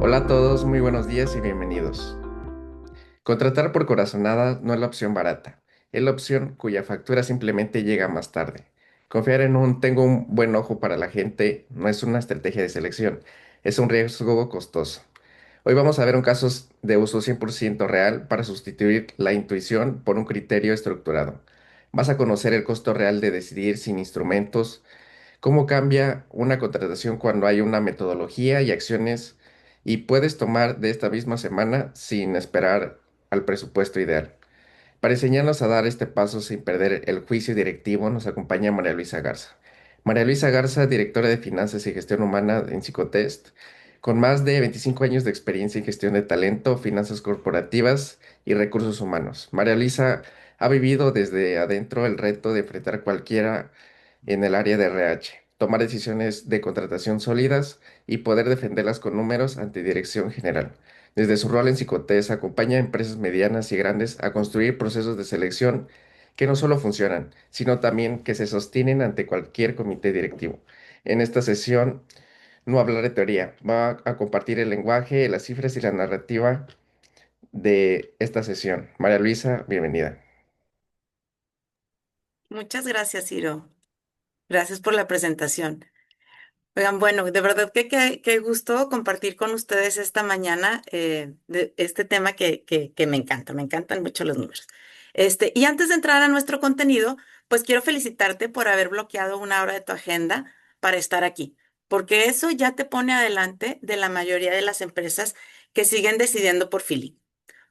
Hola a todos, muy buenos días y bienvenidos. Contratar por corazonada no es la opción barata, es la opción cuya factura simplemente llega más tarde. Confiar en un tengo un buen ojo para la gente no es una estrategia de selección, es un riesgo costoso. Hoy vamos a ver un caso de uso 100% real para sustituir la intuición por un criterio estructurado. Vas a conocer el costo real de decidir sin instrumentos. ¿Cómo cambia una contratación cuando hay una metodología y acciones y puedes tomar de esta misma semana sin esperar al presupuesto ideal? Para enseñarnos a dar este paso sin perder el juicio directivo, nos acompaña María Luisa Garza. María Luisa Garza, directora de Finanzas y Gestión Humana en Psicotest, con más de 25 años de experiencia en gestión de talento, finanzas corporativas y recursos humanos. María Luisa ha vivido desde adentro el reto de enfrentar cualquiera en el área de RH, tomar decisiones de contratación sólidas y poder defenderlas con números ante dirección general. Desde su rol en Psicotés, acompaña a empresas medianas y grandes a construir procesos de selección que no solo funcionan, sino también que se sostienen ante cualquier comité directivo. En esta sesión no hablar de teoría, va a compartir el lenguaje, las cifras y la narrativa de esta sesión. María Luisa, bienvenida. Muchas gracias, Ciro. Gracias por la presentación. Oigan, bueno, de verdad que qué gusto compartir con ustedes esta mañana de este tema que me encanta, me encantan mucho los números. Y antes de entrar a nuestro contenido, pues quiero felicitarte por haber bloqueado una hora de tu agenda para estar aquí, porque eso ya te pone adelante de la mayoría de las empresas que siguen decidiendo por feeling.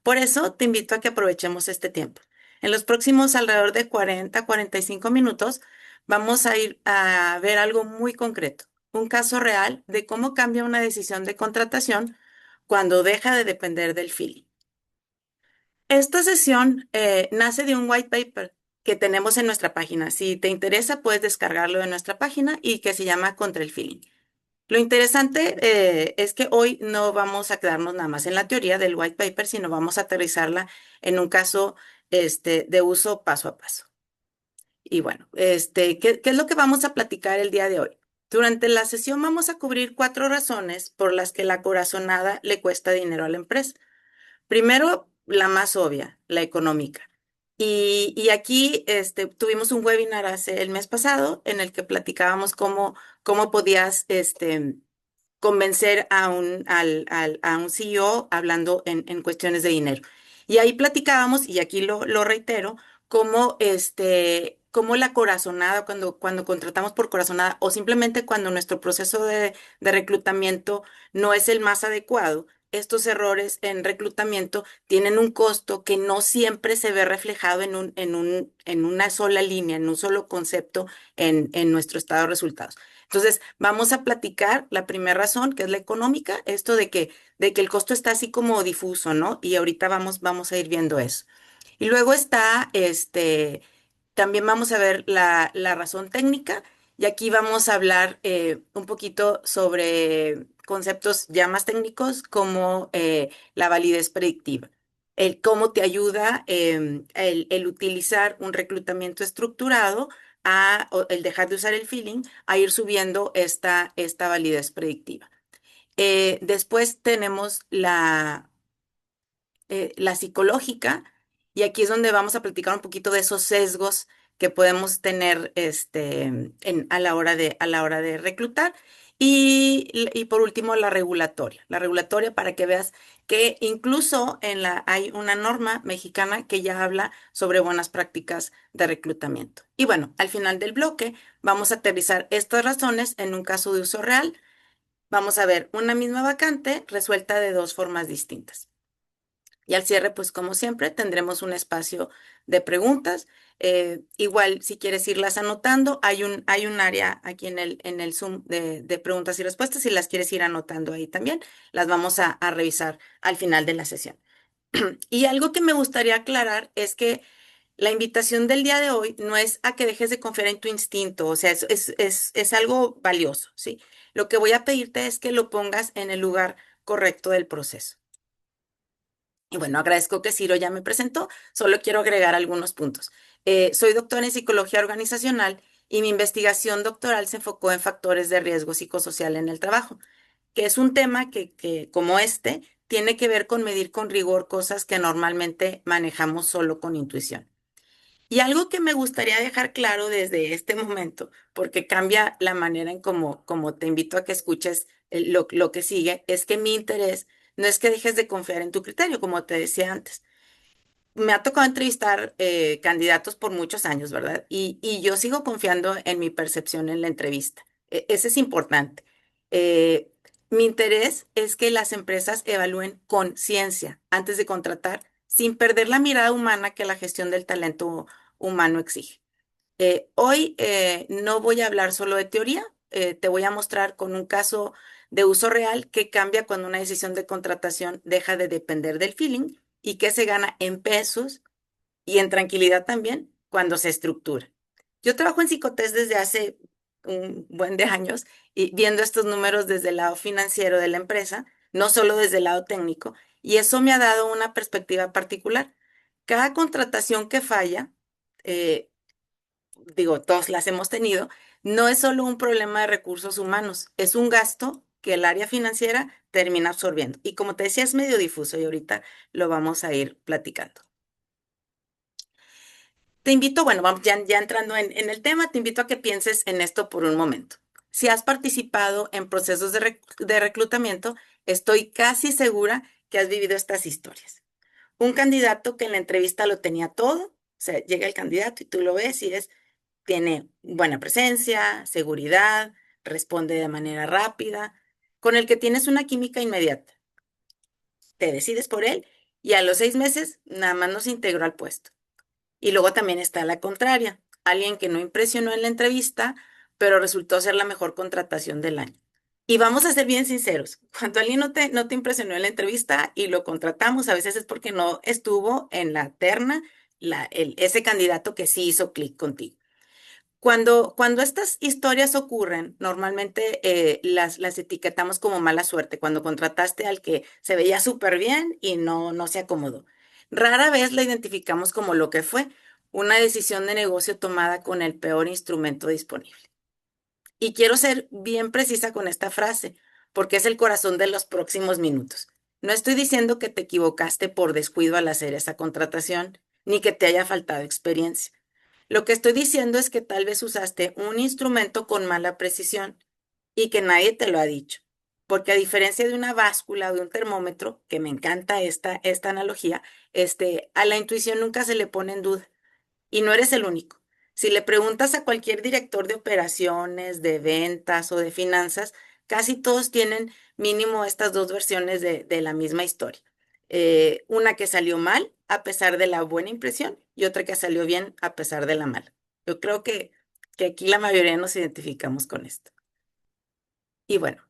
Por eso te invito a que aprovechemos este tiempo. En los próximos alrededor de 40, 45 minutos vamos a ir a ver algo muy concreto, un caso real de cómo cambia una decisión de contratación cuando deja de depender del feeling. Esta sesión nace de un white paper que tenemos en nuestra página. Si te interesa, puedes descargarlo de nuestra página y que se llama Contra el Feeling. Lo interesante es que hoy no vamos a quedarnos nada más en la teoría del white paper, sino vamos a aterrizarla en un caso de uso paso a paso. Y bueno, ¿qué es lo que vamos a platicar el día de hoy? Durante la sesión vamos a cubrir 4 razones por las que la corazonada le cuesta dinero a la empresa. Primero, la más obvia, la económica. Y aquí tuvimos un webinar hace el mes pasado en el que platicábamos cómo podías convencer a un CEO hablando en cuestiones de dinero. Y ahí platicábamos, y aquí lo reitero, cómo la corazonada, cuando contratamos por corazonada, o simplemente cuando nuestro proceso de reclutamiento no es el más adecuado, estos errores en reclutamiento tienen un costo que no siempre se ve reflejado en una sola línea, en un solo concepto en nuestro estado de resultados. Entonces, vamos a platicar la primera razón, que es la económica, esto de que el costo está así como difuso, ¿no? Y ahorita vamos a ir viendo eso. Y luego está, también vamos a ver la razón técnica, y aquí vamos a hablar un poquito sobre conceptos ya más técnicos como la validez predictiva. El cómo te ayuda el utilizar un reclutamiento estructurado o el dejar de usar el feeling a ir subiendo esta validez predictiva. Después tenemos la psicológica, y aquí es donde vamos a platicar un poquito de esos sesgos que podemos tener a la hora de reclutar. Y por último, la regulatoria para que veas que incluso hay una norma mexicana que ya habla sobre buenas prácticas de reclutamiento. Y bueno, al final del bloque vamos a aterrizar estas razones en un caso de uso real. Vamos a ver una misma vacante resuelta de 2 formas distintas. Y al cierre, pues como siempre, tendremos un espacio de preguntas. Igual, si quieres irlas anotando, hay un área aquí en el Zoom de preguntas y respuestas. Si las quieres ir anotando ahí también, las vamos a revisar al final de la sesión. Y algo que me gustaría aclarar es que la invitación del día de hoy no es a que dejes de confiar en tu instinto, o sea, es algo valioso, ¿sí? Lo que voy a pedirte es que lo pongas en el lugar correcto del proceso. Y bueno, agradezco que Ciro ya me presentó, solo quiero agregar algunos puntos. Soy doctora en psicología organizacional y mi investigación doctoral se enfocó en factores de riesgo psicosocial en el trabajo. que es un tema que como este, tiene que ver con medir con rigor cosas que normalmente manejamos solo con intuición. Y algo que me gustaría dejar claro desde este momento, porque cambia la manera en cómo te invito a que escuches lo que sigue, es que mi interés no es que dejes de confiar en tu criterio, como te decía antes. Me ha tocado entrevistar candidatos por muchos años, ¿verdad? Y yo sigo confiando en mi percepción en la entrevista. Ese es importante. Eh, Mi interés es que las empresas evalúen con ciencia antes de contratar, sin perder la mirada humana que la gestión del talento humano exige. Hoy no voy a hablar solo de teoría, te voy a mostrar con un caso de uso real que cambia cuando una decisión de contratación deja de depender del feeling y que se gana en pesos y en tranquilidad también cuando se estructura. Yo trabajo en Psicotest desde hace un buen de años y viendo estos números desde el lado financiero de la empresa, no solo desde el lado técnico, y eso me ha dado una perspectiva particular. Cada contratación que falla, eh, digo, todos las hemos tenido, no es solo un problema de recursos humanos, es un gasto que el área financiera termina absorbiendo. Y como te decía, es medio difuso y ahorita lo vamos a ir platicando. Te invito, bueno, vamos ya entrando en el tema, te invito a que pienses en esto por un momento. Si has participado en procesos de reclutamiento, estoy casi segura que has vivido estas historias. Un candidato que en la entrevista lo tenía todo, o sea, llega el candidato y tú lo ves y tiene buena presencia, seguridad, responde de manera rápida, con el que tienes una química inmediata. Te decides por él y a los 6 meses nada más no se integró al puesto. Y luego también está la contraria, alguien que no impresionó en la entrevista, pero resultó ser la mejor contratación del año. Y vamos a ser bien sinceros, cuando alguien no te impresionó en la entrevista y lo contratamos, a veces es porque no estuvo en la terna ese candidato que sí hizo clic contigo. Cuando estas historias ocurren, normalmente las etiquetamos como mala suerte, cuando contrataste al que se veía súper bien y no se acomodó. Rara vez la identificamos como lo que fue, una decisión de negocio tomada con el peor instrumento disponible. Y quiero ser bien precisa con esta frase, porque es el corazón de los próximos minutos. No estoy diciendo que te equivocaste por descuido al hacer esa contratación, ni que te haya faltado experiencia. Lo que estoy diciendo es que tal vez usaste un instrumento con mala precisión y que nadie te lo ha dicho. Porque a diferencia de una báscula o de un termómetro, que me encanta esta analogía, a la intuición nunca se le pone en duda. Y no eres el único. Si le preguntas a cualquier director de operaciones, de ventas o de finanzas, casi todos tienen mínimo estas dos versiones de la misma historia. Una que salió mal a pesar de la buena impresión y otra que salió bien a pesar de la mala. Yo creo que aquí la mayoría nos identificamos con esto. Y bueno.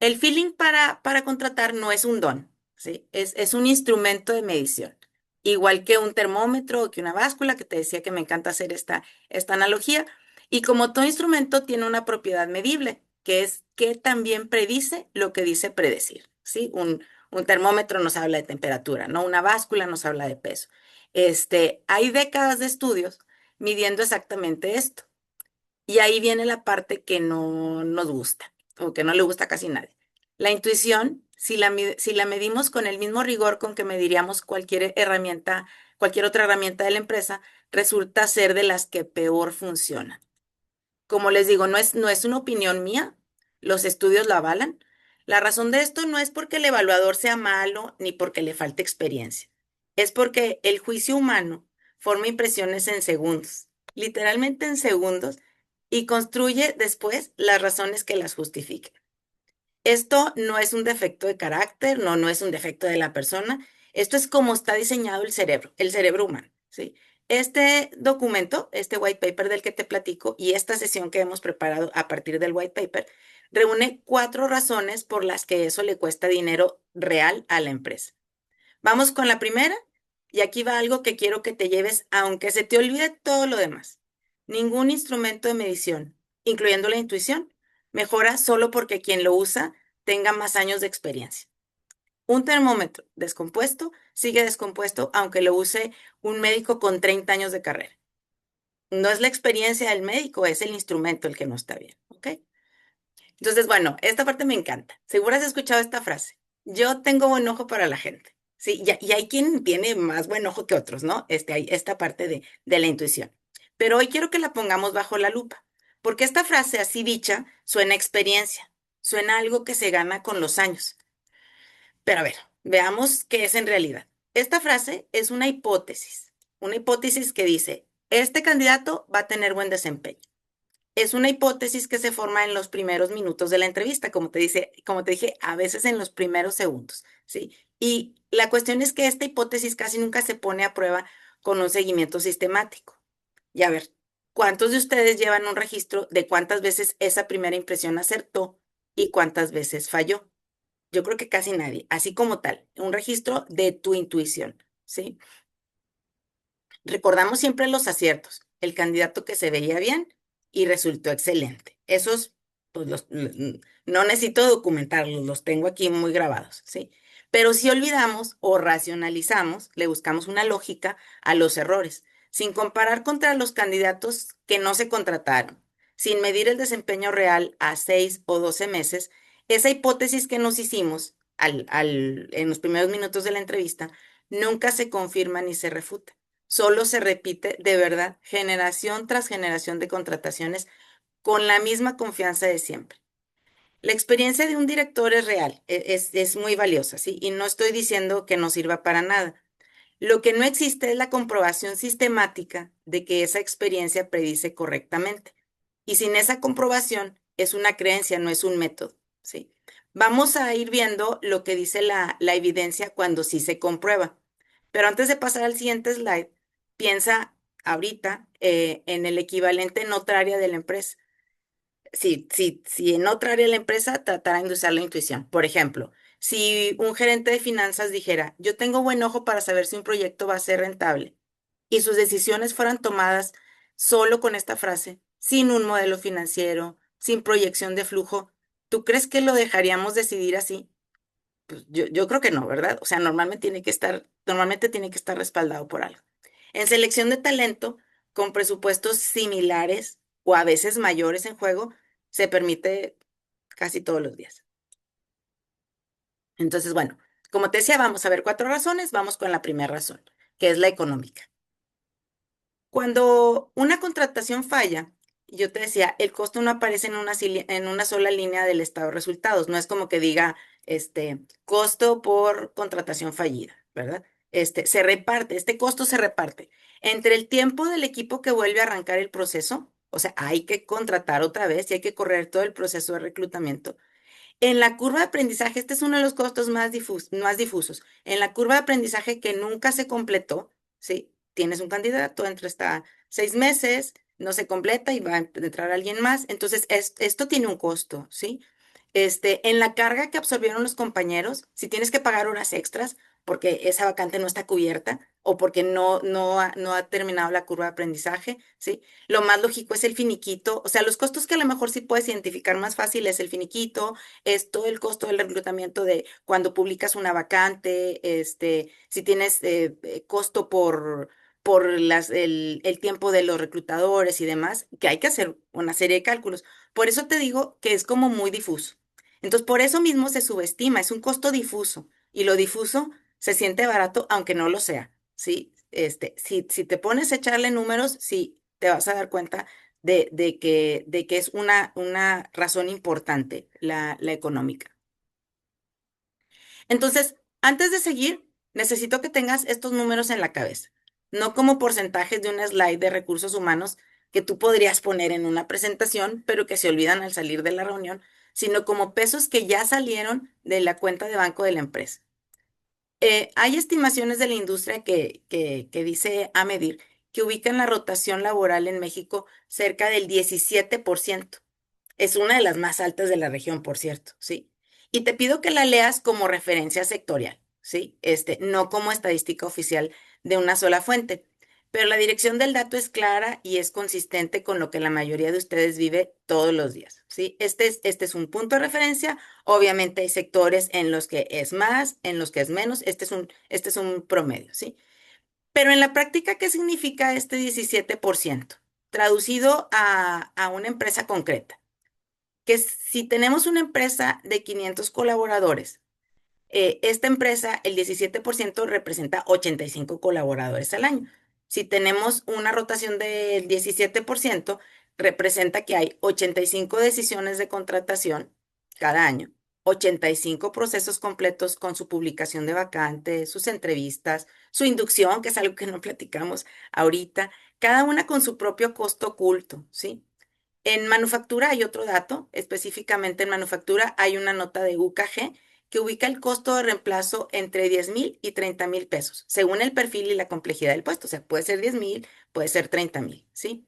El feeling para contratar no es un don, ¿sí? Es un instrumento de medición. Igual que un termómetro o que una báscula, que te decía que me encanta hacer esta analogía. Y como todo instrumento tiene una propiedad medible, que es que también predice lo que dice predecir, ¿sí? Un termómetro nos habla de temperatura, ¿no? Una báscula nos habla de peso. Hay décadas de estudios midiendo exactamente esto. Y ahí viene la parte que no nos gusta o que no le gusta a casi nadie. La intuición, si la medimos con el mismo rigor con que mediríamos cualquier herramienta, cualquier otra herramienta de la empresa, resulta ser de las que peor funcionan. Como les digo, no es una opinión mía, los estudios lo avalan. La razón de esto no es porque el evaluador sea malo ni porque le falte experiencia. Es porque el juicio humano forma impresiones en segundos, literalmente en segundos, y construye después las razones que las justifiquen. Esto no es un defecto de carácter, no es un defecto de la persona. Esto es como está diseñado el cerebro humano, ¿sí? Este documento, este white paper del que te platico y esta sesión que hemos preparado a partir del white paper, reúne 4 razones por las que eso le cuesta dinero real a la empresa. Vamos con la primera y aquí va algo que quiero que te lleves, aunque se te olvide todo lo demás. Ningún instrumento de medición, incluyendo la intuición, mejora solo porque quien lo usa tenga más años de experiencia. Un termómetro descompuesto sigue descompuesto aunque lo use un médico con 30 años de carrera. No es la experiencia del médico, es el instrumento el que no está bien, ¿ok? Entonces, bueno, esta parte me encanta. Seguro has escuchado esta frase. Yo tengo buen ojo para la gente. Sí, y hay quien tiene más buen ojo que otros, ¿no? Hay esta parte de la intuición. Pero hoy quiero que la pongamos bajo la lupa, porque esta frase así dicha suena a experiencia, suena a algo que se gana con los años. Pero a ver, veamos qué es en realidad. Esta frase es una hipótesis que dice, este candidato va a tener buen desempeño. Es una hipótesis que se forma en los primeros minutos de la entrevista, como te dije, a veces en los primeros segundos, ¿sí? Y la cuestión es que esta hipótesis casi nunca se pone a prueba con un seguimiento sistemático. Y a ver, ¿cuántos de ustedes llevan un registro de cuántas veces esa primera impresión acertó y cuántas veces falló? Yo creo que casi nadie, así como tal, un registro de tu intuición, ¿sí? Recordamos siempre los aciertos, el candidato que se veía bien y resultó excelente. Esos, pues no necesito documentarlos, los tengo aquí muy grabados, ¿sí? Pero si olvidamos o racionalizamos, le buscamos una lógica a los errores, sin comparar contra los candidatos que no se contrataron, sin medir el desempeño real a 6 o 12 meses, esa hipótesis que nos hicimos en los primeros minutos de la entrevista nunca se confirma ni se refuta. Solo se repite de verdad generación tras generación de contrataciones con la misma confianza de siempre. La experiencia de un director es real, es muy valiosa, ¿sí? Y no estoy diciendo que no sirva para nada. Lo que no existe es la comprobación sistemática de que esa experiencia predice correctamente. Y sin esa comprobación es una creencia, no es un método, ¿sí? Vamos a ir viendo lo que dice la evidencia cuando sí se comprueba. Pero antes de pasar al siguiente slide, piensa ahorita en el equivalente en otra área de la empresa. Si en otra área de la empresa tratarán de usar la intuición. Por ejemplo, si un gerente de finanzas dijera, yo tengo buen ojo para saber si un proyecto va a ser rentable, y sus decisiones fueran tomadas solo con esta frase, sin un modelo financiero, sin proyección de flujo, ¿tú crees que lo dejaríamos decidir así? Pues yo creo que no, ¿verdad? O sea, normalmente tiene que estar respaldado por algo. En selección de talento, con presupuestos similares o a veces mayores en juego, se permite casi todos los días. Entonces, bueno, como te decía, vamos a ver 4 razones. Vamos con la primera razón, que es la económica. Cuando una contratación falla, yo te decía, el costo no aparece en una sola línea del estado de resultados. No es como que diga, costo por contratación fallida, ¿verdad? Este costo se reparte entre el tiempo del equipo que vuelve a arrancar el proceso, o sea, hay que contratar otra vez y hay que correr todo el proceso de reclutamiento. En la curva de aprendizaje, este es uno de los costos más difusos. En la curva de aprendizaje que nunca se completó, ¿sí? Tienes un candidato, entra hasta 6 meses, no se completa y va a entrar alguien más. Entonces, esto tiene un costo, ¿sí? En la carga que absorbieron los compañeros, si tienes que pagar horas extras porque esa vacante no está cubierta o porque no ha terminado la curva de aprendizaje, ¿sí? Lo más lógico es el finiquito, o sea, los costos que a lo mejor sí puedes identificar más fácil es el finiquito, es todo el costo del reclutamiento de cuando publicas una vacante, si tienes costo por el tiempo de los reclutadores y demás, que hay que hacer una serie de cálculos. Por eso te digo que es como muy difuso. Entonces, por eso mismo se subestima, es un costo difuso y lo difuso se siente barato aunque no lo sea, ¿sí? Si te pones a echarle números, sí, te vas a dar cuenta de que es una razón importante la económica. Entonces, antes de seguir, necesito que tengas estos números en la cabeza, no como porcentajes de un slide de recursos humanos que tú podrías poner en una presentación, pero que se olvidan al salir de la reunión, sino como pesos que ya salieron de la cuenta de banco de la empresa. Hay estimaciones de la industria que dice a medir que ubican la rotación laboral en México cerca del 17%. Es una de las más altas de la región, por cierto, ¿sí? Y te pido que la leas como referencia sectorial, ¿sí? No como estadística oficial de una sola fuente. Pero la dirección del dato es clara y es consistente con lo que la mayoría de ustedes vive todos los días, ¿sí? Este es un punto de referencia. Obviamente hay sectores en los que es más, en los que es menos. Este es un promedio, ¿sí? Pero en la práctica, ¿qué significa este 17%? Traducido a una empresa concreta. que si tenemos una empresa de 500 colaboradores, esta empresa, el 17% representa 85 colaboradores al año. Si tenemos una rotación del 17%, representa que hay 85 decisiones de contratación cada año, 85 procesos completos con su publicación de vacantes, sus entrevistas, su inducción, que es algo que no platicamos ahorita, cada una con su propio costo oculto, ¿sí? En manufactura hay otro dato, específicamente en manufactura hay una nota de UKG que ubica el costo de reemplazo entre 10,000 y 30,000 pesos, según el perfil y la complejidad del puesto. O sea, puede ser 10,000, puede ser 30,000, ¿sí?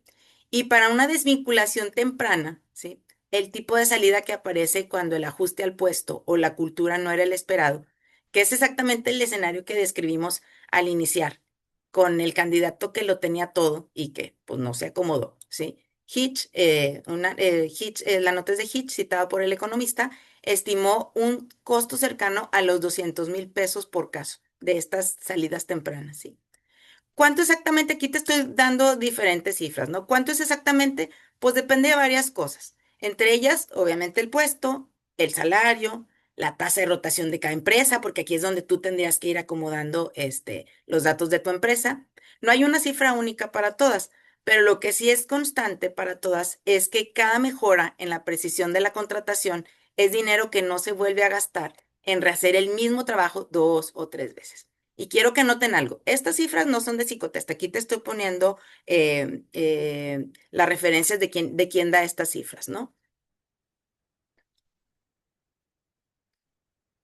Y para una desvinculación temprana, ¿sí? El tipo de salida que aparece cuando el ajuste al puesto o la cultura no era el esperado, que es exactamente el escenario que describimos al iniciar, con el candidato que lo tenía todo y que pues no se acomodó, ¿sí? La nota es de Hitch, citada por el economista, estimó un costo cercano a los 200,000 pesos por caso de estas salidas tempranas, ¿sí? ¿Cuánto exactamente? Aquí te estoy dando diferentes cifras, ¿no? ¿Cuánto es exactamente? Pues depende de varias cosas. Entre ellas, obviamente, el puesto, el salario, la tasa de rotación de cada empresa, porque aquí es donde tú tendrías que ir acomodando los datos de tu empresa. No hay una cifra única para todas, pero lo que sí es constante para todas es que cada mejora en la precisión de la contratación es dinero que no se vuelve a gastar en rehacer el mismo trabajo 2 o 3 veces. Y quiero que noten algo. Estas cifras no son de Psicotest. Aquí te estoy poniendo las referencias de quién da estas cifras, ¿no?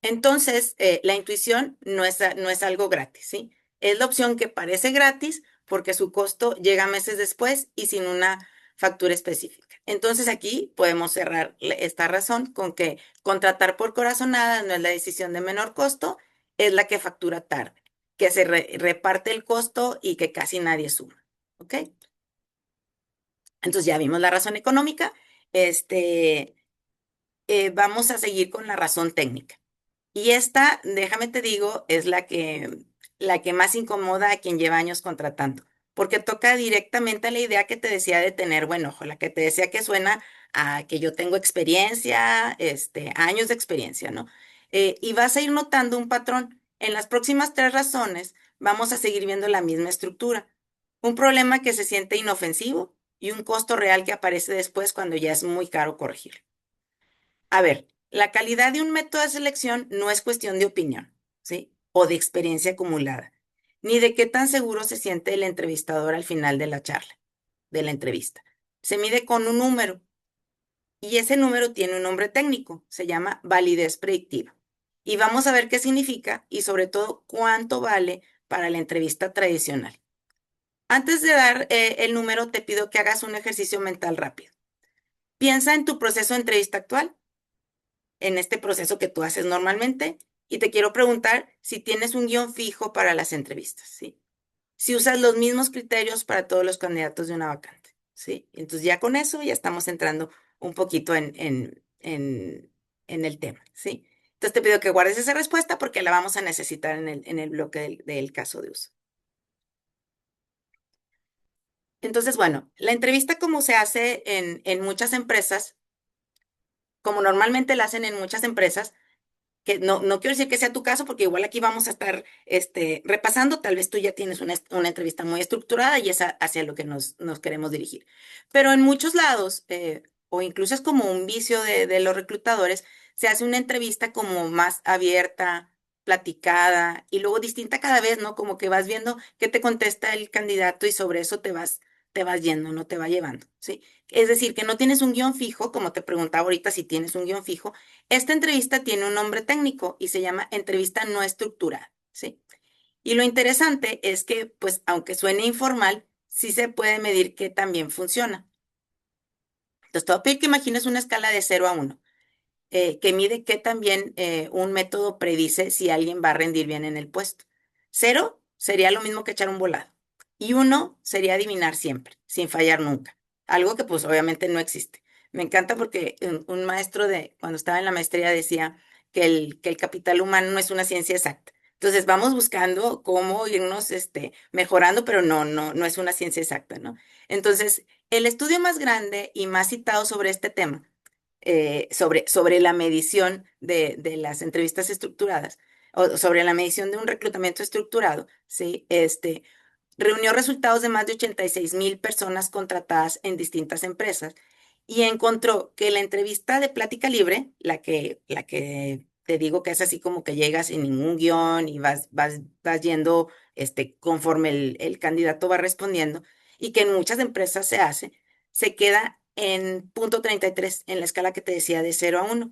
Entonces, la intuición no es algo gratis, ¿sí? Es la opción que parece gratis porque su costo llega meses después y sin una factura específica. Entonces, aquí podemos cerrar esta razón con que contratar por corazonada no es la decisión de menor costo, es la que factura tarde, que se reparte el costo y que casi nadie suma, ¿ok? Entonces, ya vimos la razón económica. Este, vamos a seguir con la razón técnica. Y esta, déjame te digo, es la que más incomoda a quien lleva años contratando, porque toca directamente a la idea que te decía de tener buen ojo, la que te decía que suena a que yo tengo experiencia, años de experiencia, ¿no? Y vas a ir notando un patrón. En las próximas 3 razones vamos a seguir viendo la misma estructura. Un problema que se siente inofensivo y un costo real que aparece después cuando ya es muy caro corregir. A ver, la calidad de un método de selección no es cuestión de opinión, ¿sí? O de experiencia acumulada, ni de qué tan seguro se siente el entrevistador al final de la charla, de la entrevista. Se mide con un número y ese número tiene un nombre técnico, se llama validez predictiva. Y vamos a ver qué significa y sobre todo cuánto vale para la entrevista tradicional. Antes de dar el número, te pido que hagas un ejercicio mental rápido. Piensa en tu proceso de entrevista actual, en este proceso que tú haces normalmente y te quiero preguntar si tienes un guión fijo para las entrevistas, ¿sí? Si usas los mismos criterios para todos los candidatos de una vacante, ¿sí? Entonces ya con eso ya estamos entrando un poquito en el tema, ¿sí? Entonces te pido que guardes esa respuesta porque la vamos a necesitar en el bloque del caso de uso. Entonces, bueno, la entrevista como se hace en muchas empresas, como normalmente la hacen en muchas empresas, que no quiero decir que sea tu caso, porque igual aquí vamos a estar repasando, tal vez tú ya tienes una entrevista muy estructurada y es hacia lo que nos queremos dirigir. Pero en muchos lados, o incluso es como un vicio de los reclutadores, se hace una entrevista como más abierta, platicada y luego distinta cada vez, ¿no? Como que vas viendo qué te contesta el candidato y sobre eso te vas yendo, no te va llevando, ¿sí? Es decir, que no tienes un guión fijo, como te preguntaba ahorita si tienes un guión fijo. Esta entrevista tiene un nombre técnico y se llama entrevista no estructurada, ¿sí? Y lo interesante es que, pues, aunque suene informal, sí se puede medir que también funciona. Entonces, te voy a pedir que imagines una escala de 0 a 1, que mide que también un método predice si alguien va a rendir bien en el puesto. 0 sería lo mismo que echar un volado. Y 1 sería adivinar siempre, sin fallar nunca. Algo que pues obviamente no existe. Me encanta porque un maestro cuando estaba en la maestría decía que el capital humano no es una ciencia exacta. Entonces vamos buscando cómo irnos mejorando, pero no es una ciencia exacta, ¿no? Entonces, el estudio más grande y más citado sobre este tema sobre la medición de las entrevistas estructuradas o sobre la medición de un reclutamiento estructurado, ¿sí? Reunió resultados de más de 86,000 personas contratadas en distintas empresas y encontró que la entrevista de plática libre, la que te digo que es así como que llegas sin ningún guión y vas yendo conforme el candidato va respondiendo, y que en muchas empresas se hace, se queda en punto 33 en la escala que te decía de 0 a 1.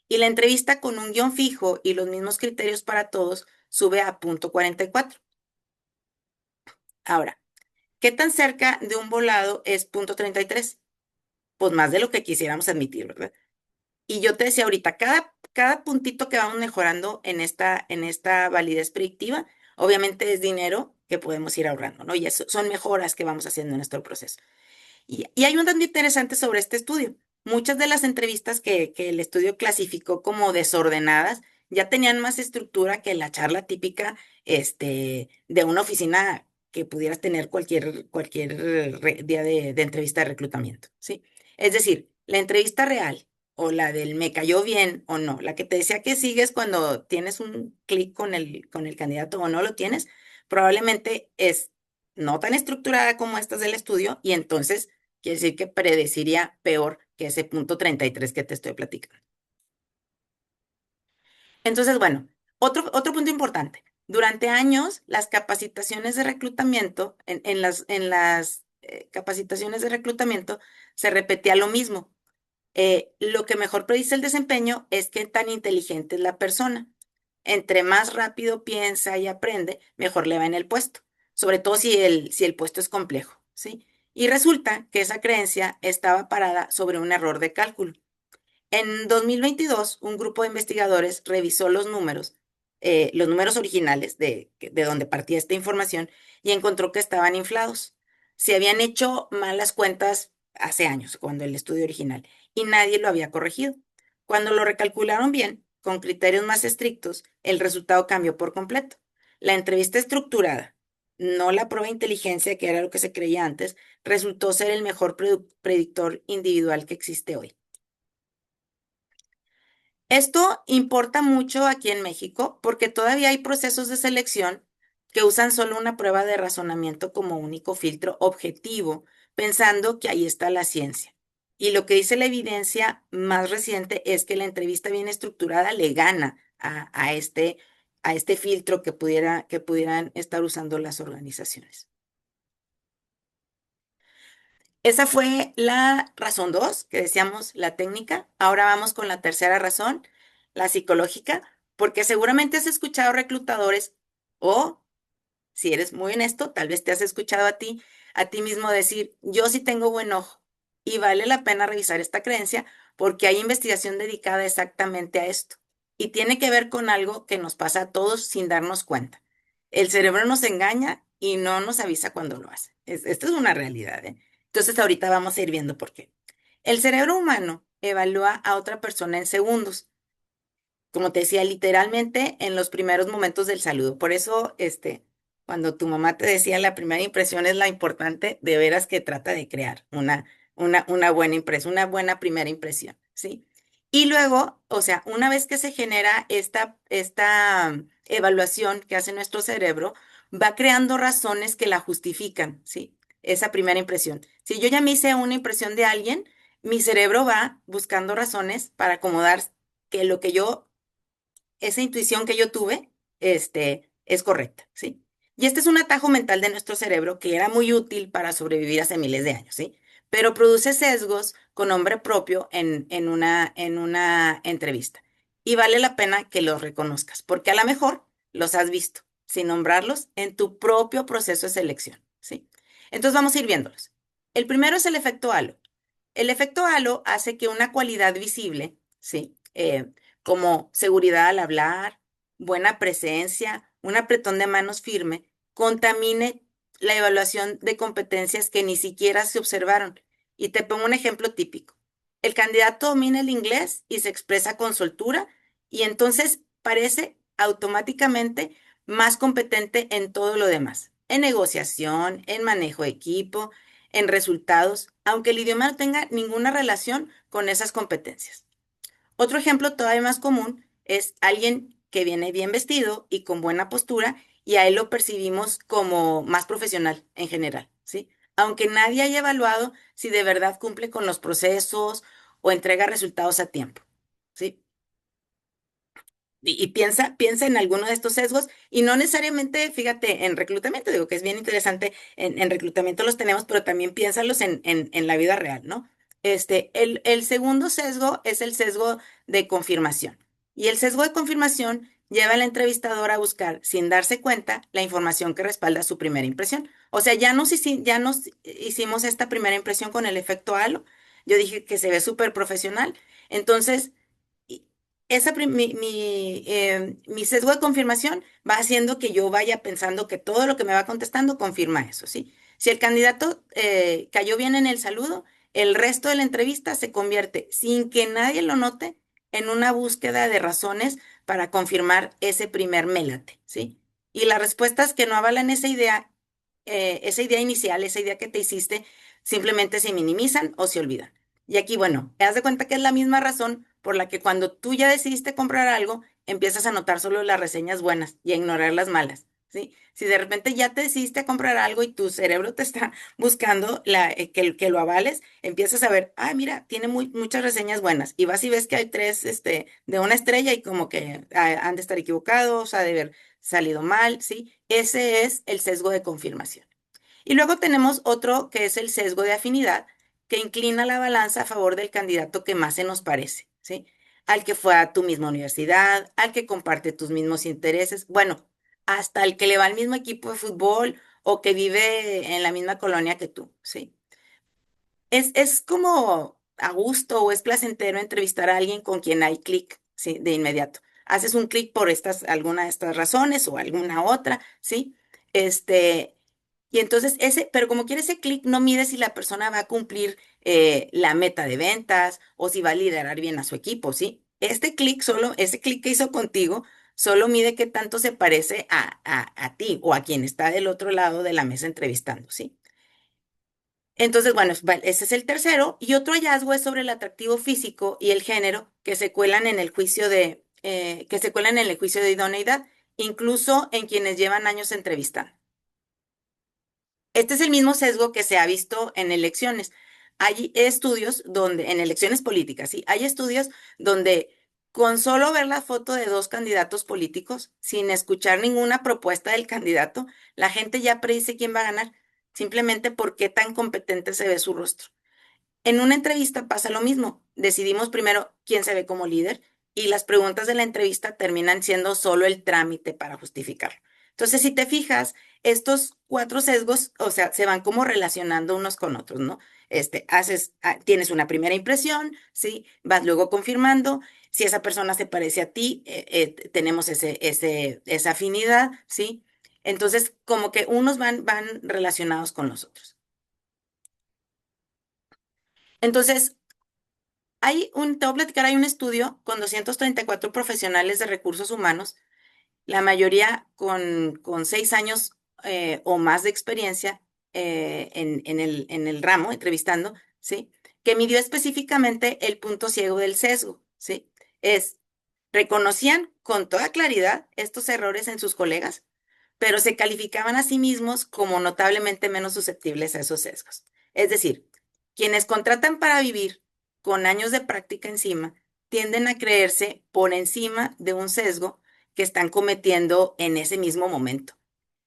Y la entrevista con un guión fijo y los mismos criterios para todos sube a punto 44. Ahora, ¿qué tan cerca de un volado es punto 33? Pues más de lo que quisiéramos admitir, ¿verdad? Y yo te decía ahorita, cada puntito que vamos mejorando en esta validez predictiva, obviamente es dinero que podemos ir ahorrando, ¿no? Y eso son mejoras que vamos haciendo en nuestro proceso. Y hay un dato interesante sobre este estudio. Muchas de las entrevistas que el estudio clasificó como desordenadas ya tenían más estructura que la charla típica de una oficina que pudieras tener cualquier día de entrevista de reclutamiento, ¿sí? Es decir, la entrevista real o la del me cayó bien o no, la que te decía que sigues cuando tienes un clic con el candidato o no lo tienes, probablemente es no tan estructurada como estas del estudio y entonces quiere decir que predeciría peor que ese punto 33 que te estoy platicando. Entonces, bueno, otro punto importante. Durante años, las capacitaciones de reclutamiento, en las capacitaciones de reclutamiento, se repetía lo mismo. Lo que mejor predice el desempeño es qué tan inteligente es la persona. Entre más rápido piensa y aprende, mejor le va en el puesto, sobre todo si el puesto es complejo, ¿sí? Y resulta que esa creencia estaba parada sobre un error de cálculo. En 2022, un grupo de investigadores revisó los números originales de donde partía esta información y encontró que estaban inflados. Se habían hecho malas cuentas hace años, cuando el estudio original, y nadie lo había corregido. Cuando lo recalcularon bien, con criterios más estrictos, el resultado cambió por completo. La entrevista estructurada, no la prueba de inteligencia, que era lo que se creía antes, resultó ser el mejor predictor individual que existe hoy. Esto importa mucho aquí en México porque todavía hay procesos de selección que usan solo una prueba de razonamiento como único filtro objetivo, pensando que ahí está la ciencia. Y lo que dice la evidencia más reciente es que la entrevista bien estructurada le gana a este filtro que pudieran estar usando las organizaciones. Esa fue la razón 2, que decíamos la técnica. Ahora vamos con la tercera razón, la psicológica, porque seguramente has escuchado reclutadores o, si eres muy honesto, tal vez te has escuchado a ti mismo decir, yo sí tengo buen ojo y vale la pena revisar esta creencia porque hay investigación dedicada exactamente a esto y tiene que ver con algo que nos pasa a todos sin darnos cuenta. El cerebro nos engaña y no nos avisa cuando lo hace. Esto es una realidad, ¿eh? Entonces ahorita vamos a ir viendo por qué. El cerebro humano evalúa a otra persona en segundos, como te decía, literalmente en los primeros momentos del saludo. Por eso, cuando tu mamá te decía la primera impresión es la importante, de veras que trata de crear una buena impresión, una buena primera impresión, ¿sí? Y luego, o sea, una vez que se genera esta evaluación que hace nuestro cerebro, va creando razones que la justifican, ¿sí? Esa primera impresión. Si yo ya me hice una impresión de alguien, mi cerebro va buscando razones para acomodar que esa intuición que yo tuve, es correcta, ¿sí? Y este es un atajo mental de nuestro cerebro que era muy útil para sobrevivir hace miles de años, ¿sí? Pero produce sesgos con nombre propio en una entrevista. Y vale la pena que los reconozcas, porque a lo mejor los has visto, sin nombrarlos, en tu propio proceso de selección, ¿sí? Entonces vamos a ir viéndolos. El primero es el efecto halo. El efecto halo hace que una cualidad visible, ¿sí? Como seguridad al hablar, buena presencia, un apretón de manos firme, contamine la evaluación de competencias que ni siquiera se observaron. Y te pongo un ejemplo típico. El candidato domina el inglés y se expresa con soltura y entonces parece automáticamente más competente en todo lo demás, en negociación, en manejo de equipo, en resultados, aunque el idioma no tenga ninguna relación con esas competencias. Otro ejemplo todavía más común es alguien que viene bien vestido y con buena postura y a él lo percibimos como más profesional en general, ¿sí? Aunque nadie haya evaluado si de verdad cumple con los procesos o entrega resultados a tiempo, ¿sí? Y piensa en alguno de estos sesgos y no necesariamente, fíjate, en reclutamiento, digo que es bien interesante, en reclutamiento los tenemos, pero también piénsalos en la vida real, ¿no? El segundo sesgo es el sesgo de confirmación. Y el sesgo de confirmación lleva al entrevistador a buscar, sin darse cuenta, la información que respalda su primera impresión. O sea, ya nos hicimos esta primera impresión con el efecto halo. Yo dije que se ve súper profesional. Entonces, y mi sesgo de confirmación va haciendo que yo vaya pensando que todo lo que me va contestando confirma eso, ¿sí? Si el candidato cayó bien en el saludo, el resto de la entrevista se convierte, sin que nadie lo note, en una búsqueda de razones para confirmar ese primer mélate, ¿sí? Y las respuestas que no avalan esa idea inicial, esa idea que te hiciste, simplemente se minimizan o se olvidan. Y aquí, bueno, te das de cuenta que es la misma razón por la que cuando tú ya decidiste comprar algo, empiezas a notar solo las reseñas buenas y a ignorar las malas, ¿sí? Si de repente ya te decidiste a comprar algo y tu cerebro te está buscando que lo avales, empiezas a ver, ah, mira, tiene muchas reseñas buenas. Y vas y ves que hay tres, de una estrella y como que han de estar equivocados, ha de haber salido mal, ¿sí? Ese es el sesgo de confirmación. Y luego tenemos otro que es el sesgo de afinidad, que inclina la balanza a favor del candidato que más se nos parece, ¿sí? Al que fue a tu misma universidad, al que comparte tus mismos intereses, bueno, hasta el que le va al mismo equipo de fútbol o que vive en la misma colonia que tú, ¿sí? Es como a gusto o es placentero entrevistar a alguien con quien hay clic, ¿sí? De inmediato. Haces un clic por alguna de estas razones o alguna otra, ¿sí? Este, y entonces pero como quiere ese clic, no mide si la persona va a cumplir la meta de ventas o si va a liderar bien a su equipo, ¿sí? Ese clic que hizo contigo, solo mide qué tanto se parece a ti o a quien está del otro lado de la mesa entrevistando, ¿sí? Entonces, bueno, ese es el tercero. Y otro hallazgo es sobre el atractivo físico y el género que se cuelan en el que se cuelan en el juicio de idoneidad, incluso en quienes llevan años entrevistando. Este es el mismo sesgo que se ha visto en elecciones. Hay estudios en elecciones políticas, sí, hay estudios donde con solo ver la foto de dos candidatos políticos, sin escuchar ninguna propuesta del candidato, la gente ya predice quién va a ganar, simplemente por qué tan competente se ve su rostro. En una entrevista pasa lo mismo. Decidimos primero quién se ve como líder y las preguntas de la entrevista terminan siendo solo el trámite para justificarlo. Entonces, si te fijas, estos cuatro sesgos, o sea, se van como relacionando unos con otros, ¿no? Tienes una primera impresión, ¿sí? Vas luego confirmando. Si esa persona se parece a ti, tenemos esa afinidad, ¿sí? Entonces, como que unos van relacionados con los otros. Entonces, te voy a platicar, hay un estudio con 234 profesionales de recursos humanos, la mayoría con 6 años o más de experiencia en el ramo, entrevistando, ¿sí? Que midió específicamente el punto ciego del sesgo, ¿sí? Reconocían con toda claridad estos errores en sus colegas, pero se calificaban a sí mismos como notablemente menos susceptibles a esos sesgos. Es decir, quienes contratan para vivir con años de práctica encima tienden a creerse por encima de un sesgo que están cometiendo en ese mismo momento,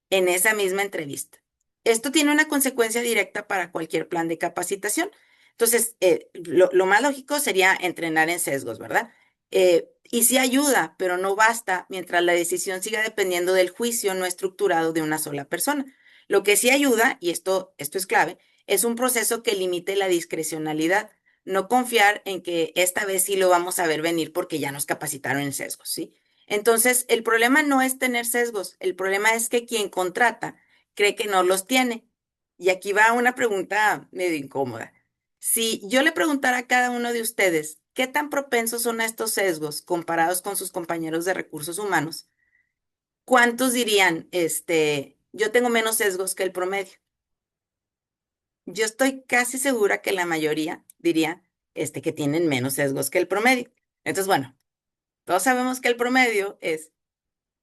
en esa misma entrevista. Esto tiene una consecuencia directa para cualquier plan de capacitación. Entonces, lo más lógico sería entrenar en sesgos, ¿verdad? Y sí ayuda, pero no basta mientras la decisión siga dependiendo del juicio no estructurado de una sola persona. Lo que sí ayuda, y esto es clave, es un proceso que limite la discrecionalidad. No confiar en que esta vez sí lo vamos a ver venir porque ya nos capacitaron en sesgos, ¿sí? Entonces, el problema no es tener sesgos, el problema es que quien contrata cree que no los tiene. Y aquí va una pregunta medio incómoda. Si yo le preguntara a cada uno de ustedes qué tan propensos son a estos sesgos comparados con sus compañeros de recursos humanos, ¿cuántos dirían, yo tengo menos sesgos que el promedio? yo estoy casi segura que la mayoría diría que tienen menos sesgos que el promedio. Entonces, bueno, todos sabemos que el promedio es,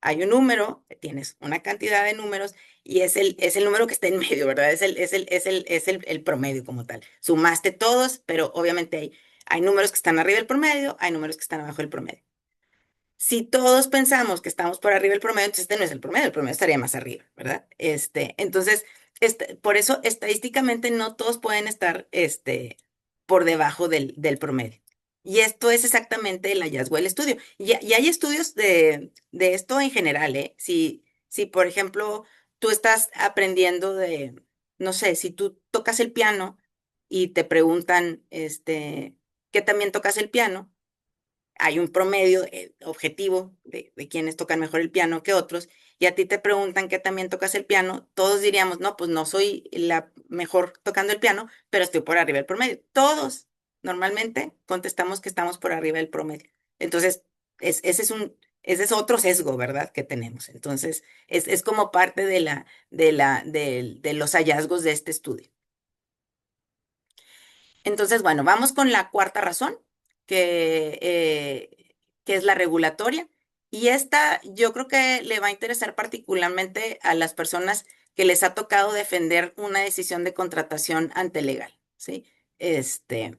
hay un número, tienes una cantidad de números y es el número que está en medio, ¿verdad? Es el promedio como tal. Sumaste todos, pero obviamente hay números que están arriba del promedio, hay números que están abajo del promedio. Si todos pensamos que estamos por arriba del promedio, entonces este no es el promedio estaría más arriba, ¿verdad? Entonces, por eso estadísticamente no todos pueden estar, por debajo del promedio. Y esto es exactamente el hallazgo del estudio. Y hay estudios de esto en general, ¿eh? Si, por ejemplo, tú estás aprendiendo no sé, si tú tocas el piano y te preguntan, ¿qué también tocas el piano? Hay un promedio objetivo de quienes tocan mejor el piano que otros, y a ti te preguntan que también tocas el piano, todos diríamos, no, pues no soy la mejor tocando el piano, pero estoy por arriba del promedio. Todos normalmente contestamos que estamos por arriba del promedio. Entonces, ese es otro sesgo, ¿verdad? Que tenemos. Entonces, es como parte de los hallazgos de este estudio. Entonces, bueno, vamos con la cuarta razón, que es la regulatoria. Y esta yo creo que le va a interesar particularmente a las personas que les ha tocado defender una decisión de contratación ante legal, ¿sí? Este,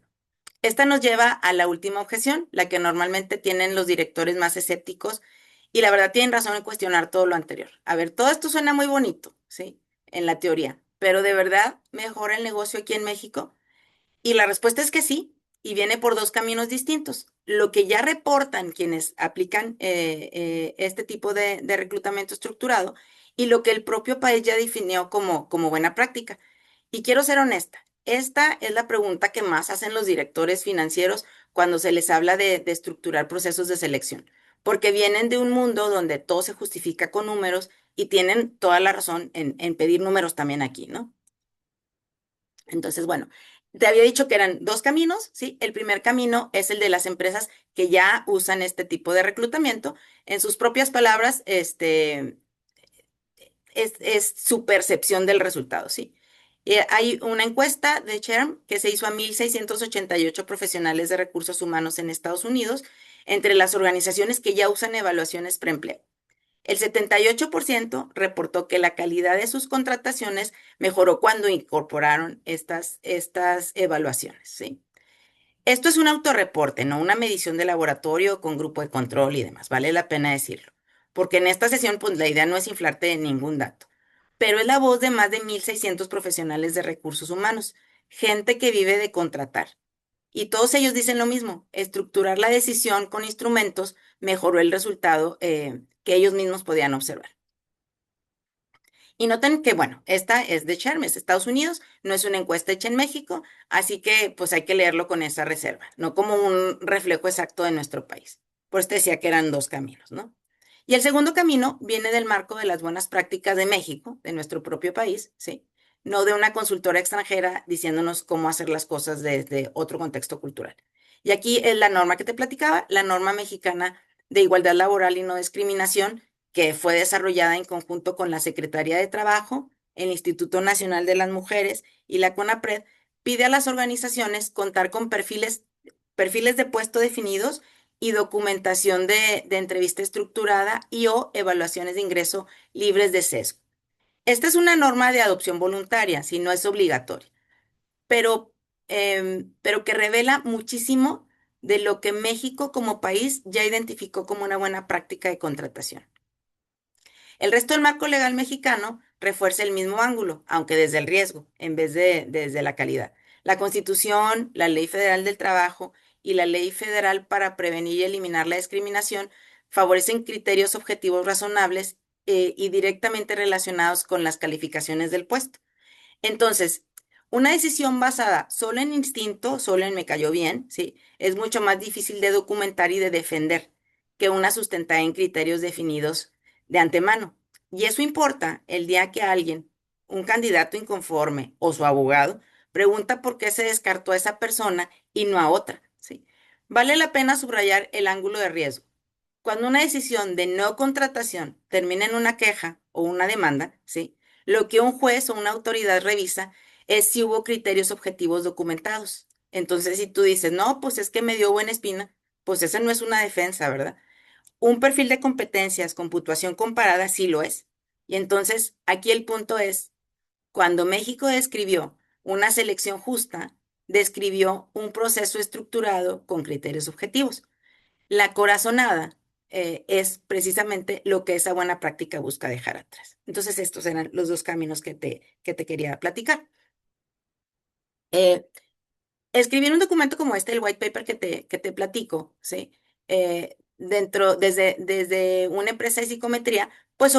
Esta nos lleva a la última objeción, la que normalmente tienen los directores más escépticos, y la verdad tienen razón en cuestionar todo lo anterior. A ver, todo esto suena muy bonito, ¿sí? En la teoría, pero ¿de verdad mejora el negocio aquí en México? Y la respuesta es que sí, y viene por dos caminos distintos. Lo que ya reportan quienes aplican este tipo de reclutamiento estructurado y lo que el propio país ya definió como buena práctica. Y quiero ser honesta, esta es la pregunta que más hacen los directores financieros cuando se les habla de estructurar procesos de selección, porque vienen de un mundo donde todo se justifica con números y tienen toda la razón en pedir números también aquí, ¿no? Entonces, bueno, te había dicho que eran dos caminos, ¿sí? El primer camino es el de las empresas que ya usan este tipo de reclutamiento. En sus propias palabras, es su percepción del resultado, ¿sí? Hay una encuesta de SHRM que se hizo a 1,688 profesionales de recursos humanos en Estados Unidos, entre las organizaciones que ya usan evaluaciones preempleo. El 78% reportó que la calidad de sus contrataciones mejoró cuando incorporaron estas evaluaciones, ¿sí? Esto es un autorreporte, no una medición de laboratorio con grupo de control y demás, vale la pena decirlo, porque en esta sesión pues la idea no es inflarte de ningún dato, pero es la voz de más de 1,600 profesionales de recursos humanos, gente que vive de contratar. Y todos ellos dicen lo mismo, estructurar la decisión con instrumentos mejoró el resultado que ellos mismos podían observar. Y noten que, bueno, esta es de Chermes, Estados Unidos, no es una encuesta hecha en México, así que pues hay que leerlo con esa reserva, no como un reflejo exacto de nuestro país. Por eso te decía que eran dos caminos, ¿no? Y el segundo camino viene del marco de las buenas prácticas de México, de nuestro propio país, ¿sí? No de una consultora extranjera diciéndonos cómo hacer las cosas desde otro contexto cultural. Y aquí es la norma que te platicaba, la norma mexicana de igualdad laboral y no discriminación, que fue desarrollada en conjunto con la Secretaría de Trabajo, el Instituto Nacional de las Mujeres y la CONAPRED, pide a las organizaciones contar con perfiles de puesto definidos y documentación de entrevista estructurada y o evaluaciones de ingreso libres de sesgo. Esta es una norma de adopción voluntaria, si no es obligatoria, pero, pero que revela muchísimo de lo que México como país ya identificó como una buena práctica de contratación. El resto del marco legal mexicano refuerza el mismo ángulo, aunque desde el riesgo, en vez de desde la calidad. La Constitución, la Ley Federal del Trabajo y la Ley Federal para prevenir y eliminar la discriminación favorecen criterios objetivos razonables y directamente relacionados con las calificaciones del puesto. Entonces, una decisión basada solo en instinto, solo en me cayó bien, ¿sí? Es mucho más difícil de documentar y de defender que una sustentada en criterios definidos de antemano. Y eso importa el día que alguien, un candidato inconforme o su abogado, pregunta por qué se descartó a esa persona y no a otra, ¿sí? Vale la pena subrayar el ángulo de riesgo. Cuando una decisión de no contratación termina en una queja o una demanda, ¿sí? Lo que un juez o una autoridad revisa es si hubo criterios objetivos documentados. Entonces, si tú dices, no, pues es que me dio buena espina, pues esa no es una defensa, ¿verdad? Un perfil de competencias con puntuación comparada sí lo es. Y entonces, aquí el punto es, cuando México describió una selección justa, describió un proceso estructurado con criterios objetivos. La corazonada es precisamente lo que esa buena práctica busca dejar atrás. Entonces, estos eran los dos caminos que te quería platicar. Eh, Escribir un documento como este, el white paper que te platico, ¿sí? Desde una empresa de psicometría, pues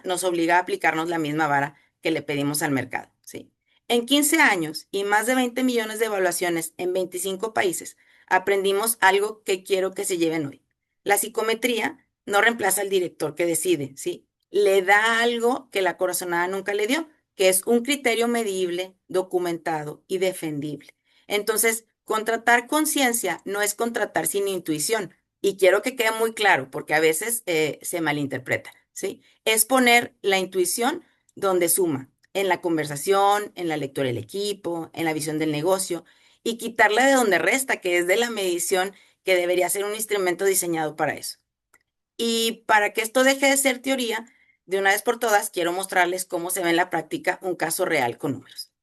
nos obliga a aplicarnos la misma vara que le pedimos al mercado, ¿sí? En 15 años y más de 20 millones de evaluaciones en 25 países, aprendimos algo que quiero que se lleven hoy. La psicometría no reemplaza al director que decide, ¿sí? Le da algo que la corazonada nunca le dio, que es un criterio medible, documentado y defendible. Entonces, contratar conciencia no es contratar sin intuición. Y quiero que quede muy claro, porque a veces se malinterpreta, ¿sí? Es poner la intuición donde suma, en la conversación, en la lectura del equipo, en la visión del negocio, y quitarla de donde resta, que es de la medición, que debería ser un instrumento diseñado para eso. Y para que esto deje de ser teoría, de una vez por todas, quiero mostrarles cómo se ve en la práctica un caso real con números.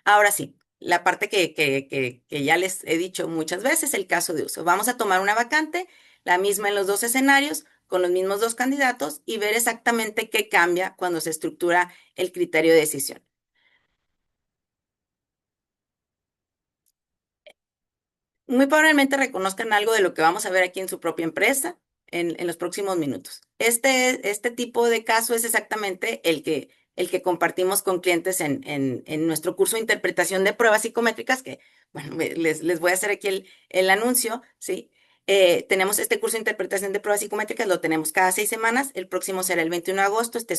Ahora sí, la parte que ya les he dicho muchas veces, el caso de uso. Vamos a tomar una vacante, la misma en los dos escenarios, con los mismos dos candidatos y ver exactamente qué cambia cuando se estructura el criterio de decisión. Muy probablemente reconozcan algo de lo que vamos a ver aquí en su propia empresa en los próximos minutos. Este tipo de caso es exactamente el que compartimos con clientes en nuestro curso de interpretación de pruebas psicométricas, que, bueno, les voy a hacer aquí el anuncio, ¿sí? Tenemos este curso de interpretación de pruebas psicométricas, lo tenemos cada 6 semanas, el próximo será el 21 de agosto, este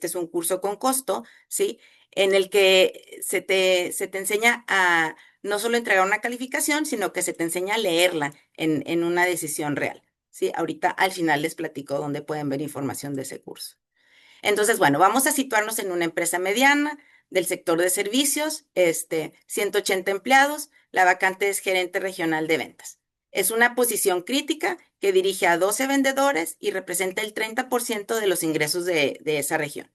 es un curso con costo, ¿sí? En el que se te enseña a no solo entregar una calificación, sino que se te enseña a leerla en una decisión real. ¿Sí? Ahorita al final les platico dónde pueden ver información de ese curso. Entonces, bueno, vamos a situarnos en una empresa mediana del sector de servicios, 180 empleados, la vacante es gerente regional de ventas. Es una posición crítica que dirige a 12 vendedores y representa el 30% de los ingresos de esa región.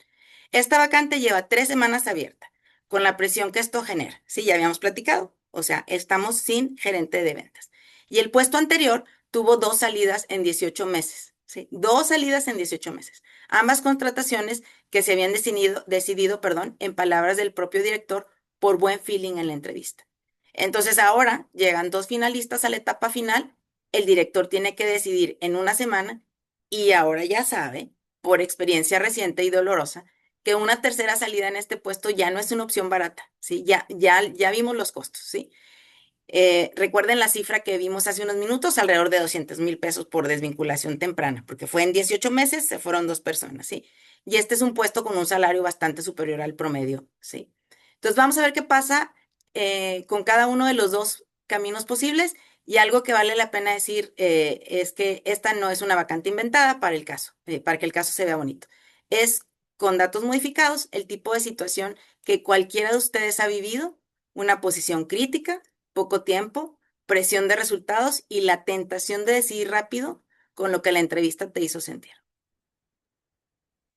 Esta vacante lleva 3 semanas abierta, con la presión que esto genera. Sí, ya habíamos platicado. O sea, estamos sin gerente de ventas. Y el puesto anterior tuvo 2 salidas en 18 meses. Sí, 2 salidas en 18 meses. Ambas contrataciones que se habían decidido, perdón, en palabras del propio director, por buen feeling en la entrevista. Entonces ahora llegan 2 finalistas a la etapa final, el director tiene que decidir en una semana y ahora ya sabe, por experiencia reciente y dolorosa, que una tercera salida en este puesto ya no es una opción barata, ¿sí? Ya vimos los costos, ¿sí? Recuerden la cifra que vimos hace unos minutos, alrededor de 200,000 pesos por desvinculación temprana, porque fue en 18 meses, se fueron 2 personas, ¿sí? Y este es un puesto con un salario bastante superior al promedio, ¿sí? Entonces vamos a ver qué pasa con cada uno de los dos caminos posibles y algo que vale la pena decir es que esta no es una vacante inventada para el caso, para que el caso se vea bonito. Es con datos modificados el tipo de situación que cualquiera de ustedes ha vivido, una posición crítica, poco tiempo, presión de resultados y la tentación de decidir rápido con lo que la entrevista te hizo sentir.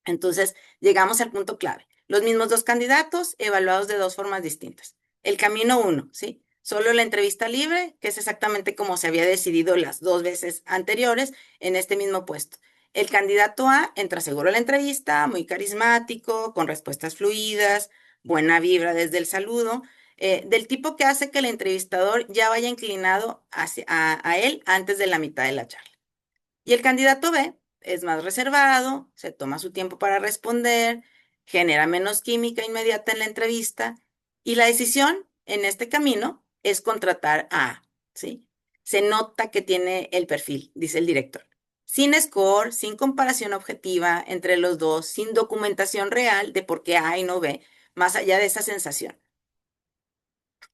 Entonces, llegamos al punto clave. Los mismos dos candidatos evaluados de dos formas distintas. El camino uno, ¿sí? Solo la entrevista libre, que es exactamente como se había decidido las 2 veces anteriores en este mismo puesto. El candidato A entra seguro a la entrevista, muy carismático, con respuestas fluidas, buena vibra desde el saludo, del tipo que hace que el entrevistador ya vaya inclinado a él antes de la mitad de la charla. Y el candidato B es más reservado, se toma su tiempo para responder, genera menos química inmediata en la entrevista y la decisión en este camino es contratar a A, ¿sí? Se nota que tiene el perfil, dice el director. Sin score, sin comparación objetiva entre los dos, sin documentación real de por qué A y no B, más allá de esa sensación.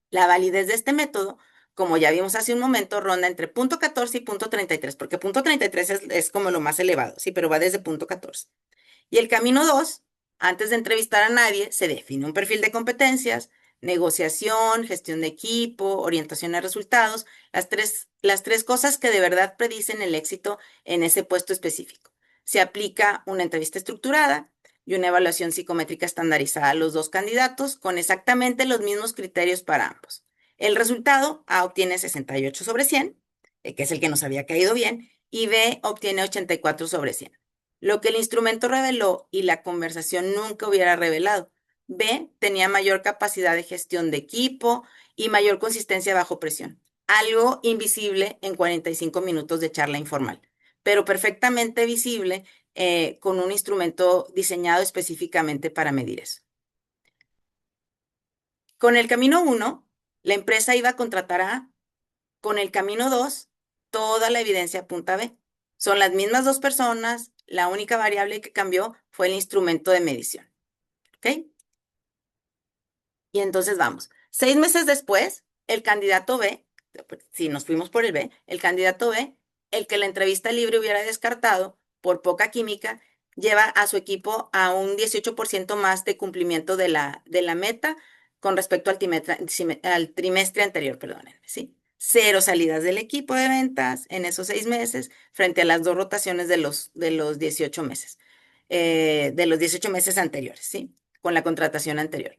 La validez de este método, como ya vimos hace un momento, ronda entre punto 14 y punto 33, porque punto 33 es como lo más elevado, sí, pero va desde punto 14. Y el camino 2, Antes de entrevistar a nadie, se define un perfil de competencias, negociación, gestión de equipo, orientación a resultados, las tres cosas que de verdad predicen el éxito en ese puesto específico. Se aplica una entrevista estructurada y una evaluación psicométrica estandarizada a los dos candidatos con exactamente los mismos criterios para ambos. El resultado, A obtiene 68 sobre 100, que es el que nos había caído bien, y B obtiene 84 sobre 100. Lo que el instrumento reveló y la conversación nunca hubiera revelado. B tenía mayor capacidad de gestión de equipo y mayor consistencia bajo presión. Algo invisible en 45 minutos de charla informal, pero perfectamente visible con un instrumento diseñado específicamente para medir eso. Con el camino 1, la empresa iba a contratar a A. Con el camino 2, toda la evidencia apunta a B. Son las mismas dos personas, la única variable que cambió fue el instrumento de medición. ¿Ok? Y entonces vamos. 6 meses después, el candidato B, si nos fuimos por el B, el candidato B, el que la entrevista libre hubiera descartado por poca química, lleva a su equipo a un 18% más de cumplimiento de la meta con respecto al trimestre anterior, perdónenme, ¿sí? Cero salidas del equipo de ventas en esos 6 meses frente a las dos rotaciones de los 18 meses, de los 18 meses anteriores, ¿sí? Con la contratación anterior.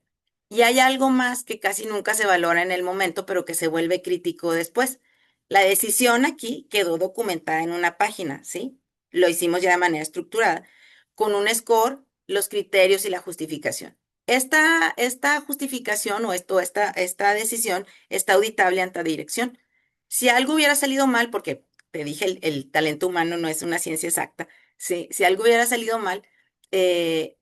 Y hay algo más que casi nunca se valora en el momento, pero que se vuelve crítico después. La decisión aquí quedó documentada en una página, ¿sí? Lo hicimos ya de manera estructurada, con un score, los criterios y la justificación. Esta justificación esta decisión está auditable ante la dirección. Si algo hubiera salido mal, porque te dije, el talento humano no es una ciencia exacta, ¿sí? Si algo hubiera salido mal, eh,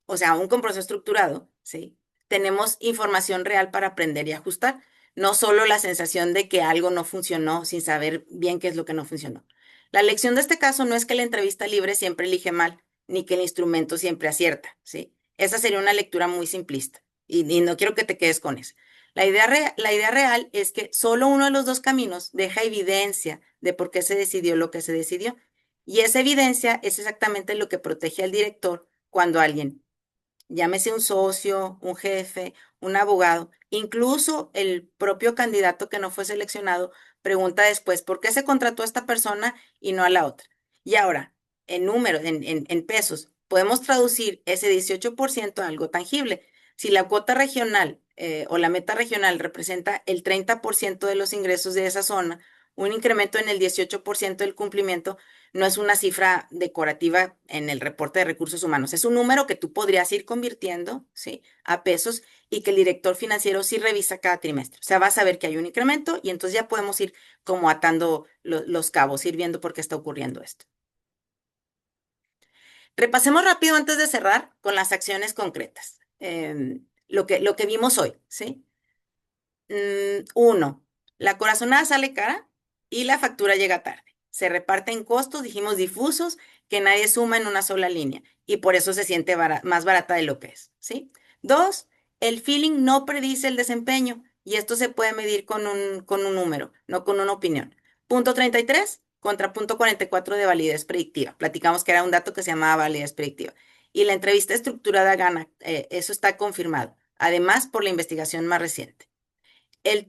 o sea, aún con proceso estructurado, ¿sí? Tenemos información real para aprender y ajustar, no solo la sensación de que algo no funcionó sin saber bien qué es lo que no funcionó. La lección de este caso no es que la entrevista libre siempre elige mal, ni que el instrumento siempre acierta, ¿sí? Esa sería una lectura muy simplista y no quiero que te quedes con eso. La idea real es que solo uno de los dos caminos deja evidencia de por qué se decidió lo que se decidió. Y esa evidencia es exactamente lo que protege al director cuando alguien, llámese un socio, un jefe, un abogado, incluso el propio candidato que no fue seleccionado, pregunta después, ¿por qué se contrató a esta persona y no a la otra? Y ahora, en números, en pesos, podemos traducir ese 18% a algo tangible. Si la cuota regional o la meta regional representa el 30% de los ingresos de esa zona, un incremento en el 18% del cumplimiento no es una cifra decorativa en el reporte de recursos humanos, es un número que tú podrías ir convirtiendo, ¿sí? A pesos y que el director financiero sí revisa cada trimestre. O sea, vas a ver que hay un incremento y entonces ya podemos ir como atando los cabos, ir viendo por qué está ocurriendo esto. Repasemos rápido antes de cerrar con las acciones concretas. Lo que vimos hoy, ¿sí? Uno, la corazonada sale cara y la factura llega tarde. Se reparten costos, dijimos difusos, que nadie suma en una sola línea y por eso se siente más barata de lo que es, ¿sí? Dos, el feeling no predice el desempeño y esto se puede medir con un número, no con una opinión. Punto 33 contra punto 44 de validez predictiva. Platicamos que era un dato que se llamaba validez predictiva. Y la entrevista estructurada gana, eso está confirmado, además por la investigación más reciente. El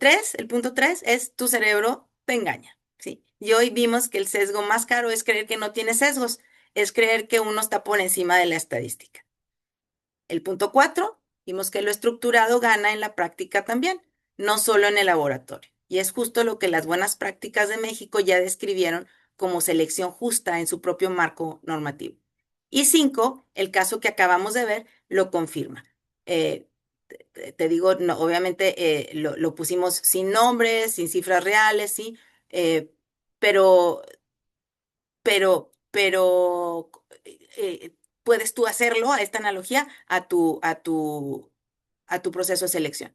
punto 3 es tu cerebro te engaña, ¿sí? Y hoy vimos que el sesgo más caro es creer que no tiene sesgos, es creer que uno está por encima de la estadística. El punto 4 vimos que lo estructurado gana en la práctica también, no solo en el laboratorio. Y es justo lo que las buenas prácticas de México ya describieron como selección justa en su propio marco normativo. Y 5, el caso que acabamos de ver lo confirma. Eh, te digo, no, obviamente lo pusimos sin nombres, sin cifras reales, sí, eh, pero, pero puedes tú hacerlo a esta analogía a tu proceso de selección.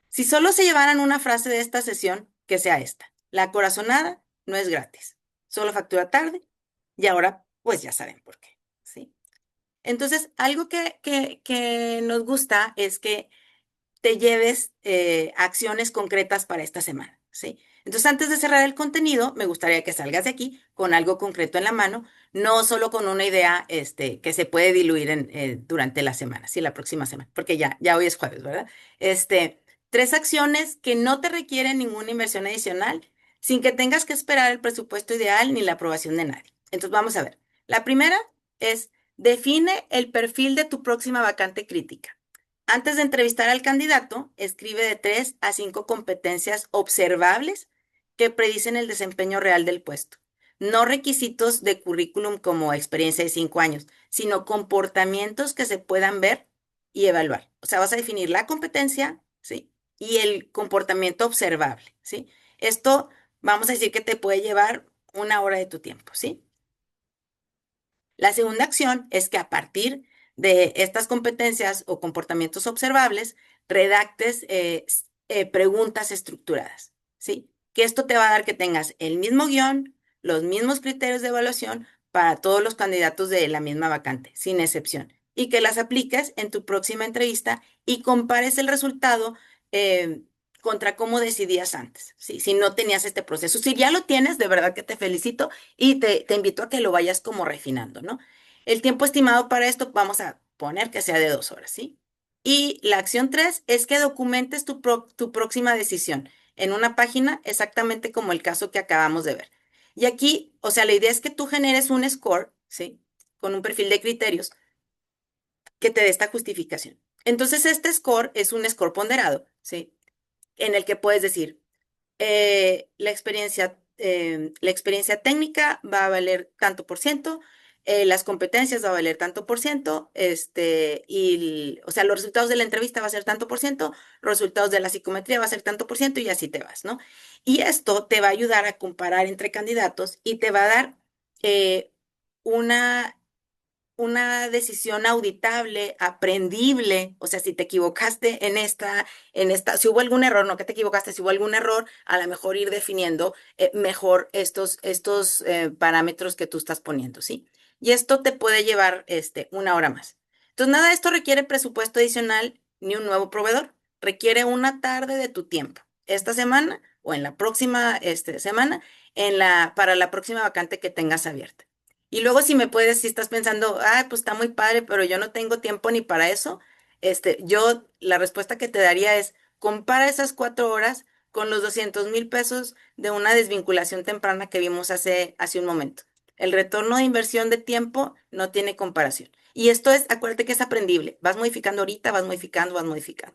Si solo se llevaran una frase de esta sesión, que sea esta: la corazonada no es gratis, solo factura tarde y ahora pues ya saben por qué, ¿sí? Entonces, algo que nos gusta es que te lleves acciones concretas para esta semana, ¿sí? Entonces, antes de cerrar el contenido, me gustaría que salgas de aquí con algo concreto en la mano, no solo con una idea que se puede diluir durante la semana, sí, la próxima semana, porque ya hoy es jueves, ¿verdad? Este, tres acciones que no te requieren ninguna inversión adicional, sin que tengas que esperar el presupuesto ideal ni la aprobación de nadie. Entonces, vamos a ver. La primera es: define el perfil de tu próxima vacante crítica. Antes de entrevistar al candidato, escribe de 3 a 5 competencias observables que predicen el desempeño real del puesto. No requisitos de currículum como experiencia de 5 años, sino comportamientos que se puedan ver y evaluar. O sea, vas a definir la competencia, ¿sí? Y el comportamiento observable, ¿sí? Esto vamos a decir que te puede llevar 1 hora de tu tiempo, ¿sí? La segunda acción es que a partir de estas competencias o comportamientos observables, redactes preguntas estructuradas, ¿sí? Que esto te va a dar que tengas el mismo guión, los mismos criterios de evaluación para todos los candidatos de la misma vacante, sin excepción, y que las apliques en tu próxima entrevista y compares el resultado eh, contra cómo decidías antes, ¿sí? Si no tenías este proceso. Si ya lo tienes, de verdad que te felicito y te invito a que lo vayas como refinando, ¿no? El tiempo estimado para esto, vamos a poner que sea de 2 horas, ¿sí? Y la acción 3 es que documentes tu próxima decisión en una página, exactamente como el caso que acabamos de ver. Y aquí, o sea, la idea es que tú generes un score, ¿sí? Con un perfil de criterios que te dé esta justificación. Entonces, este score es un score ponderado, ¿sí? En el que puedes decir, la experiencia técnica va a valer tanto por ciento, las competencias va a valer tanto por ciento, o sea, los resultados de la entrevista va a ser tanto por ciento, los resultados de la psicometría va a ser tanto por ciento y así te vas, ¿no? Y esto te va a ayudar a comparar entre candidatos y te va a dar eh, una una decisión auditable, aprendible, o sea, si te equivocaste si hubo algún error, no que te equivocaste, si hubo algún error, a lo mejor ir definiendo mejor estos parámetros que tú estás poniendo, ¿sí? Y esto te puede llevar 1 hora más. Entonces, nada de esto requiere presupuesto adicional ni un nuevo proveedor, requiere una tarde de tu tiempo, esta semana o en la próxima semana, para la próxima vacante que tengas abierta. Y luego si me puedes, si estás pensando, ah, pues está muy padre, pero yo no tengo tiempo ni para eso, yo la respuesta que te daría es: compara esas 4 horas con los 200,000 pesos de una desvinculación temprana que vimos hace un momento. El retorno de inversión de tiempo no tiene comparación. Y esto acuérdate que es aprendible. Vas modificando ahorita, vas modificando,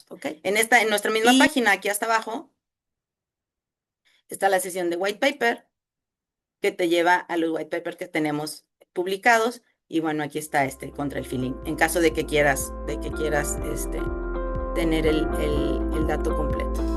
¿ok? En nuestra misma página, aquí hasta abajo, está la sesión de white paper que te lleva a los white papers que tenemos publicados. Y bueno, aquí está contra el feeling, en caso de que quieras tener el dato completo.